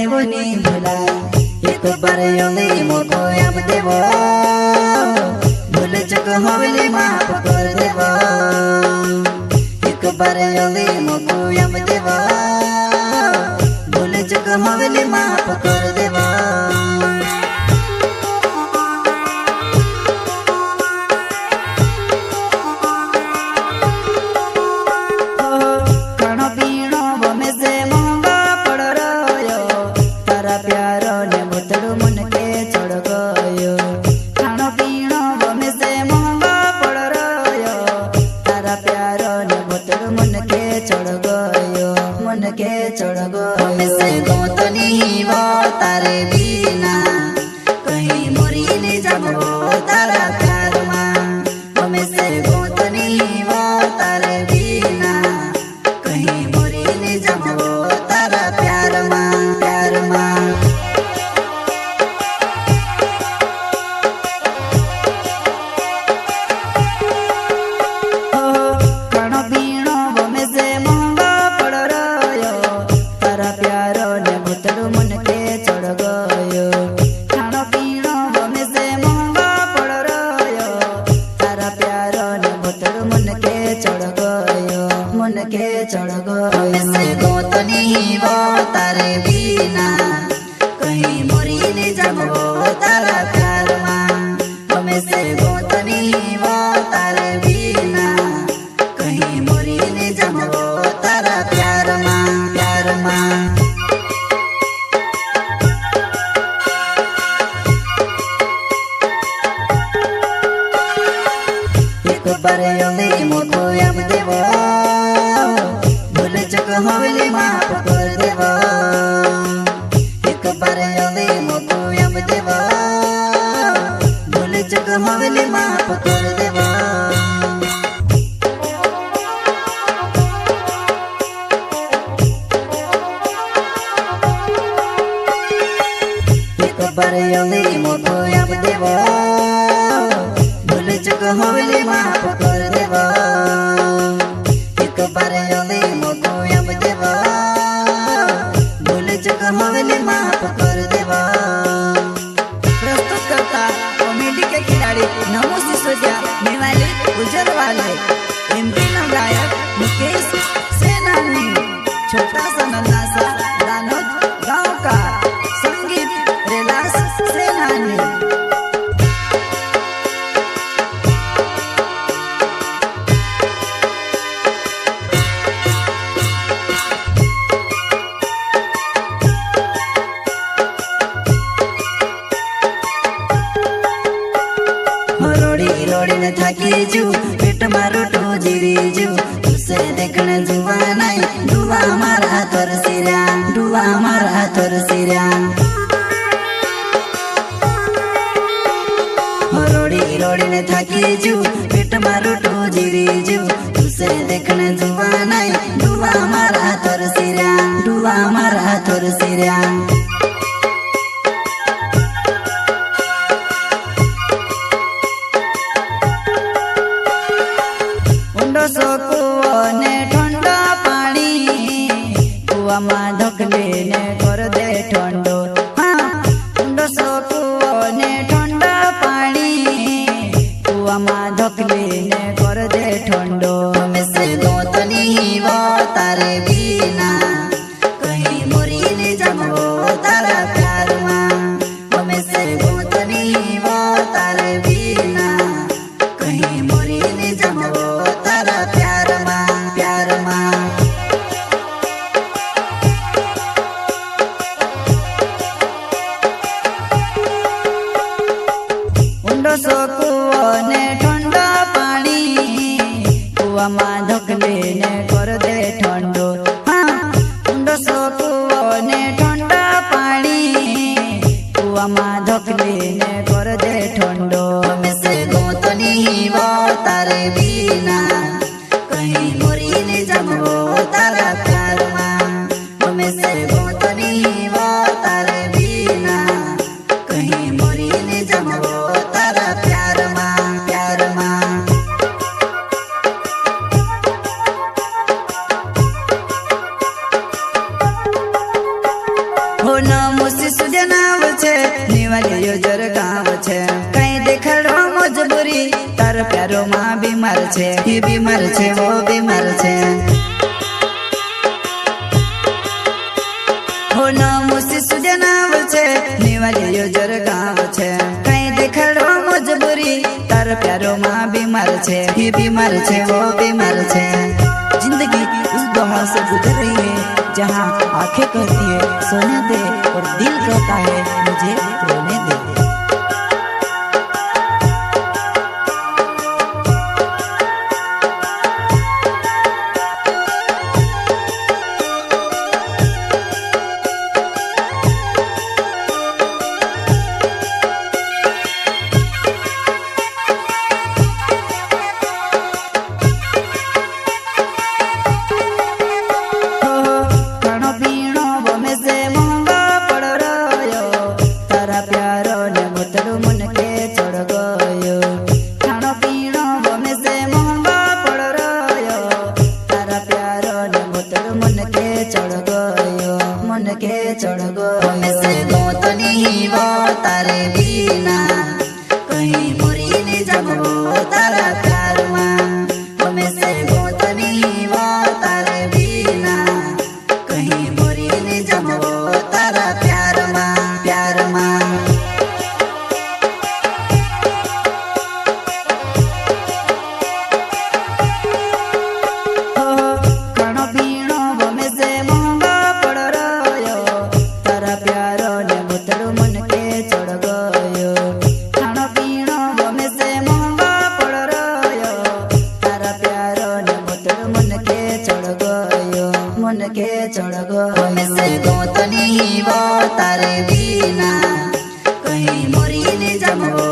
वो नहीं भुला एक बार योली मोको यम देवो भूल चुक होली माफ कर देवो एक बार योली मोको यम देवो भूल चुक होली माफ कर देवो चढ़ गो से गोतनी वो तारे बिना कहीं मोरी नहीं जाबो तारा प्यार मां हमें से गोतनी वो तारे बिना कहीं मोरी नहीं जाबो तारा प्यार मां प्यार मां चढ़ गो से गोतनी वो तारे बिना कहीं मोरी नहीं जाबो तारा प्यार मां हमें से गोतनी वो तारे बिना कहीं मोरी नहीं जाबो तारा प्यार मां प्यार मां एक बार योली मोको यम देवो होली माफ कर देवो एक बार योली मोको यम देवो भूल चुक होली माफ कर देवो एक बार योली मोको यम देवो भूल चुक होली माफ कर देवो एक बार योली मोको होली माफ कर देवा प्रस्तुत करता कॉमेडी के खिलाड़ी नमो सिसोदिया निवाले गुजर वाले एमपी गायक मुकेश सेनानी छोटा सा नन्हा सा दानोद गाँव का संगीत रेलास सेनानी रोड़ी न थकी जू पेट मारो तो जीरी जू तुसे देखने जुआ नहीं डुआ मारा तोर सिरा डुआ मारा तोर सिरा रोड़ी न थकी जू पेट मारो तो जीरी जू तुसे देखने जुआ नहीं डुआ मारा तोर सिरा डुआ मारा तोर सिरा ने ठंडा पानी कुआ में ढकले ने कर दे ठंडो हाँ ने ठंडा पानी कुआ में ढकले ने कर दे ठंडो हमें से गोतनी वो तारे बिना कहीं मोरी नहीं जाबो तारा प्यार मां हमें से गोतनी वो तारे बिना कहीं मोरी नहीं जाबो तारा प्यार मां प्यार मां ने ठंडा पानी कुआ में ढकले ने कर दे ठंडो हाँ ने ठंडा पानी कुआ में ढकले ने कर दे ठंडो हमें से गोतनी वो तारे बिना कहीं मोरी नहीं जाबो तारा प्यार मां हमें से गोतनी वो तारे बिना कहीं मोरी नहीं जाबो तारा प्यार मां प्यार मां हो न गाँव छे कहीं देखाड़ो मजबूरी तार प्यारो माँ बीमार छे ही बीमार छे वो बीमार छे हो नामो शिशु जनाव छे निवाली योजर गाँव छे कहीं देखाड़ो मजबूरी तार प्यारो माँ बीमार छे ही बीमार छे वो बीमार छे। जिंदगी उस दौर से गुजर रही है जहाँ आंखें कहती है सोने दे और दिल कहता है मुझे रोने दे। चढ़ गो से गो तो नहीं वो तारे बिना कहीं मुरी नहीं जमो तारा प्यार माँ में से गो तो नहीं वो तारे बिना कहीं मुरी नहीं जमो तारा प्यार माँ प्यार माँ। मन के चढ़ गो से गो तो नहीं वो तारे बिना कहीं मुरी नहीं जमो